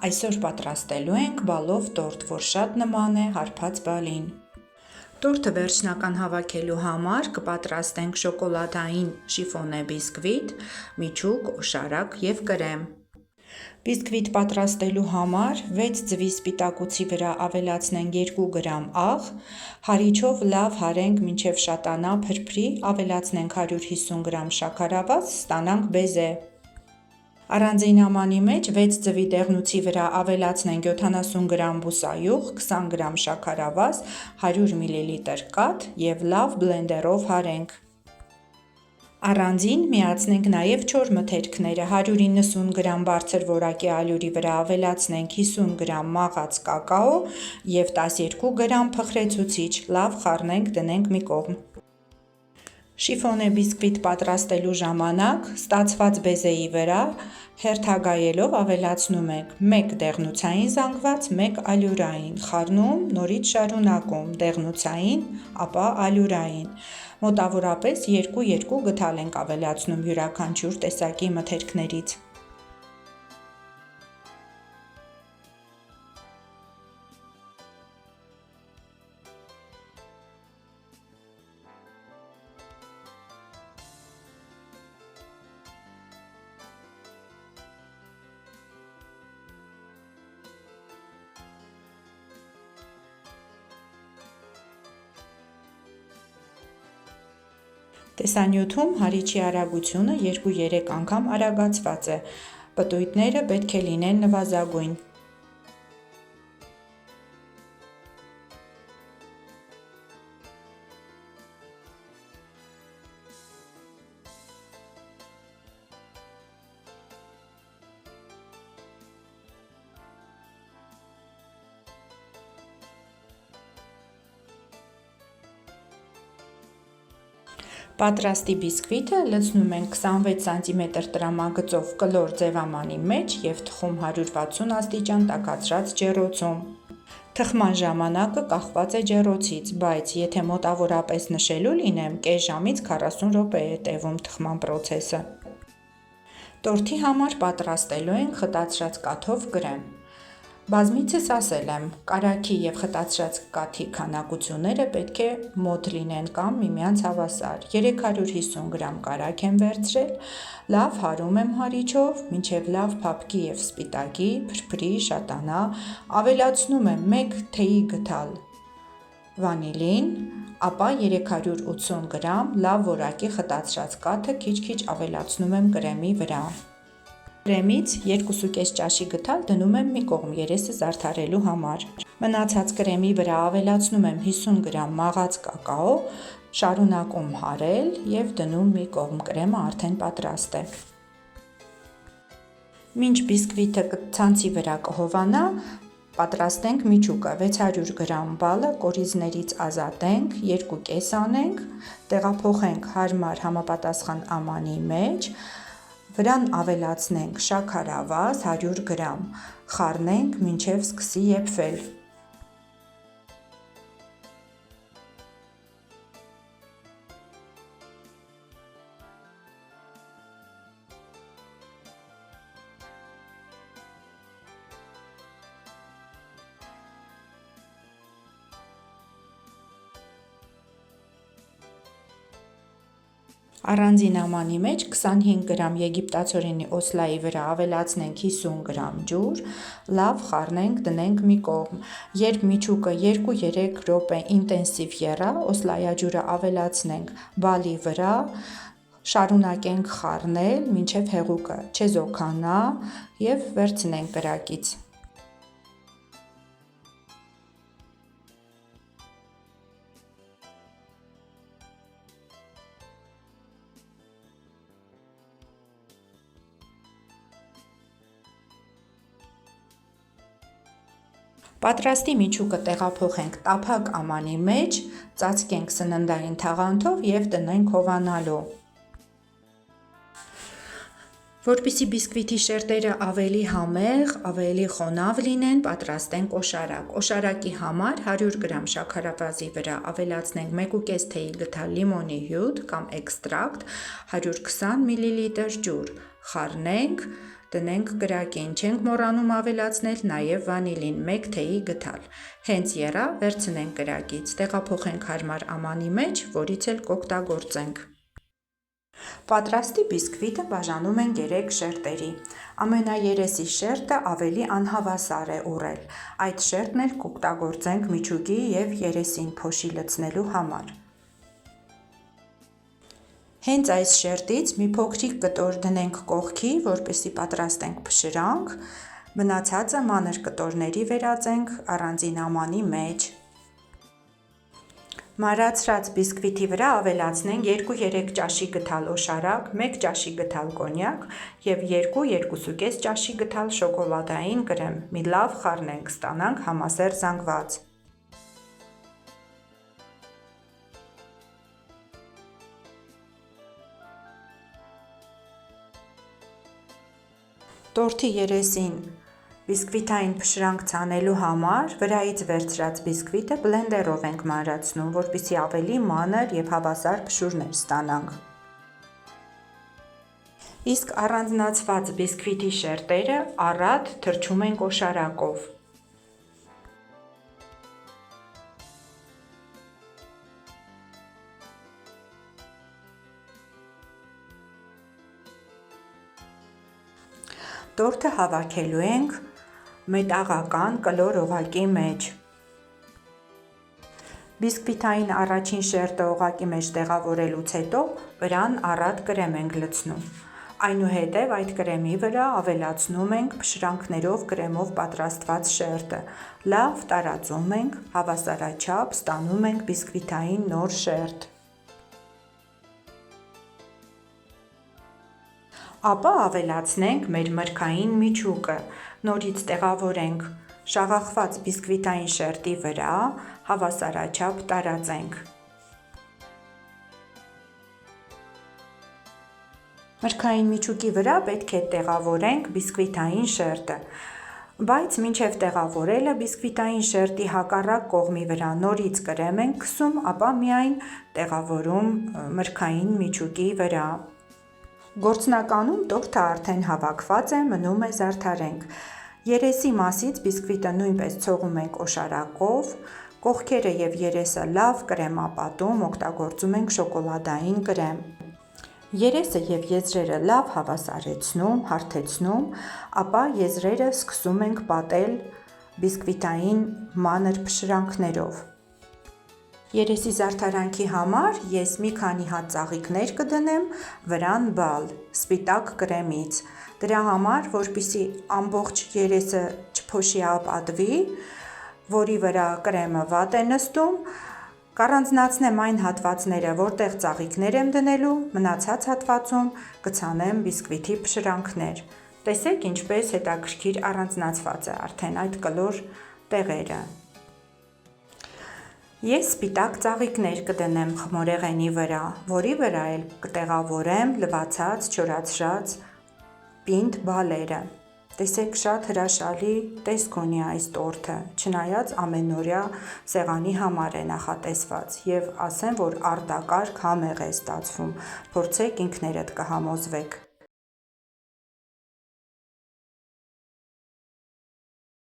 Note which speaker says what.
Speaker 1: Այսօր պատրաստելու ենք բալով տորտ, որ շատ նման է հարբած բալին։ Տորտը վերջնական հավաքելու համար կպատրաստենք շոկոլադային շիֆոնե բիսկվիտ, միջուկ, օշարակ և կրեմ։ Բիսկվիտ պատրաստելու համար 6 ձվի սպիտակուցի վրա ավելացնենք 2 գրամ աղ, հարիչով լավ հարենք մինչև շատանա, փրփրի, ավելացնենք 150 գրամ շաքարավազ, ստանանք բեզե։ Առանձին ամանի մեջ 6 ձվի դեղնուցի վրա ավելացնենք 70 գրամ բուսայուղ, 20 գրամ շաքարավազ, 100 մլ կաթ և լավ բլենդերով հարենք։ Առանձին միացնենք նաև չոր մթերքները, 190 գրամ բարձր որակի ալյուրի վրա ավելացնենք 50 գրամ մաղած կակաո և 12 գրամ փխրեցուցիչ, լավ խառնենք, դնենք մի կողմ։ Շիֆոնե բիսկվիտ պատրաստելու ժամանակ ստացված բեզեի վրա հերթագայելով ավելացնում ենք 1 դեղնուցային զանգված, 1 ալյուրային, խառնում, նորից շարունակում, դեղնուցային, ապա ալյուրային։ Մոտավորապես 2-2 գդալ ենք ավելացնում յուրաքանչյուր տեսակի մթերքներից։ Տեսանյութում հարիչի արագությունը 2-3 անգամ արագացված է, պտույտները պետք է լինեն նվազագույն։ Պատրաստի բիսկվիթը լցնում ենք 26 սմ տրամագծով կլոր ձևամանի մեջ և թխում 160 աստիճան տաքացրած ջեռոցում։ Թխման ժամանակը կախված է ջեռոցից, բայց եթե մոտավորապես նշելու լինեմ, կես ժամից 40 րոպե է տևում թխման պրոցեսը։ Տորտի համար պատրաստելու ենք խտացրած կաթով կրեմ։ Բազմիցս ասել եմ, կարագի և խտացրած կաթի քանակությունները պետք է մոտ լինեն կամ միմյանց հավասար։ 350 գրամ կարագ եմ վերցրել, լավ հարում եմ հարիչով, մինչև լավ փափկի և սպիտակի, փրփրի, շատանա, ավելացնում եմ 1 թեյի գդալ վանիլին, ապա 380 գրամ լավ որակի խտացրած կաթը քիչ-քիչ ավելացնում եմ կրեմի վրա։ Կրեմից 2,5 ճաշի գդալ դնում եմ մի կողմ երեսը զարդարելու համար։ Մնացած կրեմի վրա ավելացնում եմ 50 գրամ մաղած կակաո, շարունակում հարել և դնում մի կողմ, կրեմը արդեն պատրաստ է։ Մինչ բիսկվիթը ցանցի վրա կհովանա, պատրաստենք միջուկը, 600 գրամ բալը կորիզներից ազատենք, 2 կես անենք, տեղափոխենք հարմար համապատասխան ամանի մեջ, վրան ավելացնենք շաքարավազ 100 գրամ, խառնենք մինչև սկսի եփվել։ Առանձին ամանի մեջ 25 գրամ եգիպտացորենի օսլայի վրա ավելացնենք 50 գրամ ջուր, լավ խառնենք, դնենք մի կողմ։ Երբ միջուկը 2-3 րոպե ինտենսիվ եռա, օսլայաջուրը ավելացնենք բալի վրա, շարունակենք խառնել, մինչև հեղուկը չեզոքանա և վերցնենք կրակից։ Պատրաստի միջուկը տեղափոխենք տափակ ամանի մեջ, ծածկենք սննդային թաղանթով և դնենք հովանալու։ Որպեսզի բիսկվիթի շերտերը ավելի համեղ, ավելի խոնավ լինեն, պատրաստենք օշարակ։ Օշարակի համար 100 գրամ շաքարավազի վրա ավելացնենք 1,5 թեյի գդալ լիմոնի հյութ կամ էքստրակտ, 120 մլ ջուր, խառնենք, Դնենք կրակին, չենք մոռանում ավելացնել նաև վանիլին, 1 թեյի գդալ։ Հենց եռա, վերցնենք կրակից, տեղափոխենք հարմար ամանի մեջ, որից էլ կօգտագործենք։ Պատրաստի բիսկվիտը բաժանում են 3 շերտերի։ Ամենաերեսի շերտը ավելի անհավասար է ուռել, այդ շերտն էլ կօգտագործենք միջուկի և երեսին փոշի լցնելու համար։ Հենց այս շերտից մի փոքրիկ կտոր դնենք կողքի, որպեսզի պատրաստենք փշրանք, մնացածը մանր կտորների վերածենք առանձին ամանի մեջ։ Մարացրած բիսկվիտի վրա ավելացնենք 2-3 ճաշի գդալ օշարակ, 1 ճաշի գդալ կոնյակ և 2-2.5 ճաշի գդալ շոկոլադային կրեմ, մի լավ խառնենք, ստանանք համասեռ զանգված։ Տորթի երեսին բիսկվիտային փշրանք ցանելու համար վրայից վերցրած բիսկվիտը բլենդերով ենք մանրացնում, որպեսզի ավելի մանր և հավասար փշուրներ ստանանք։ Իսկ առանձնացված բիսկվիտի շերտերը առատ թրջում ենք օշարակով։ Տորթը հավաքելու ենք մետաղական կլոր օղակի մեջ։ Բիսկվիտային առաջին շերտը օղակի մեջ տեղավորելուց հետո վրան առատ կրեմ ենք լցնում։ Այնուհետև այդ կրեմի վրա ավելացնում ենք փշրանքներով կրեմով պատրաստված շերտը, լավ տարածում ենք, հավասարաչափ ստանում ենք բիսկվիտային նոր շերտ։ Ապա ավելացնենք մեր մրգային միջուկը, նորից տեղավորենք շաղախված բիսկվիտային շերտի վրա, հավասարաչափ տարածենք։ Մրգային միջուկի վրա պետք է տեղավորենք բիսկվիտային շերտը, բայց մինչև տեղավորելը բիսկվիտային շերտի հակառակ կողմի վրա նորից կրեմ ենք քսում, ապա միայն տեղավորում մրգային միջուկի վրա։ Գործնականում տորթը արդեն հավաքված է, մնում է զարդարենք։ Երեսի մասից բիսկվիտը նույնպես ցողում ենք օշարակով, կողքերը և երեսը լավ կրեմապատում, օգտագործում ենք շոկոլադային կրեմ։ Երեսը և եզրերը լավ հավասարեցնում, հարթեցնում, ապա եզրերը սկսում ենք պատել բիսկվիտային մանր փշրանքներով։ Երեսի զարդարանքի համար ես մի քանի հատ ծաղիկներ կդնեմ վրան բալ, սպիտակ կրեմից։ Դրա համար, որպեսզի ամբողջ երեսը չփոշիապատվի, որի վրա կրեմը վատ է նստում, կառանձնացնեմ այն հատվածները, որտեղ ծաղիկներ եմ դնելու, մնացած հատվածում կցանեմ բիսկվիտի փշրանքներ։ Տեսեք ինչպես հետաքրքիր առանձնացված է արդեն այդ կլոր տեղերը։ Ես սպիտակ ծաղիկներ կդնեմ խմորեղենի վրա, որի վրա էլ կտեղավորեմ լվացած, չորացրած պինդ բալերը։ Տեսեք շատ հրաշալի տեսք ունի այս տորթը, չնայած ամենօրյա սեղանի համար է նախատեսված և ասեմ, որ արտակարգ համեղ է ստացվում, փորձեք ինքներդ կհամոզվեք։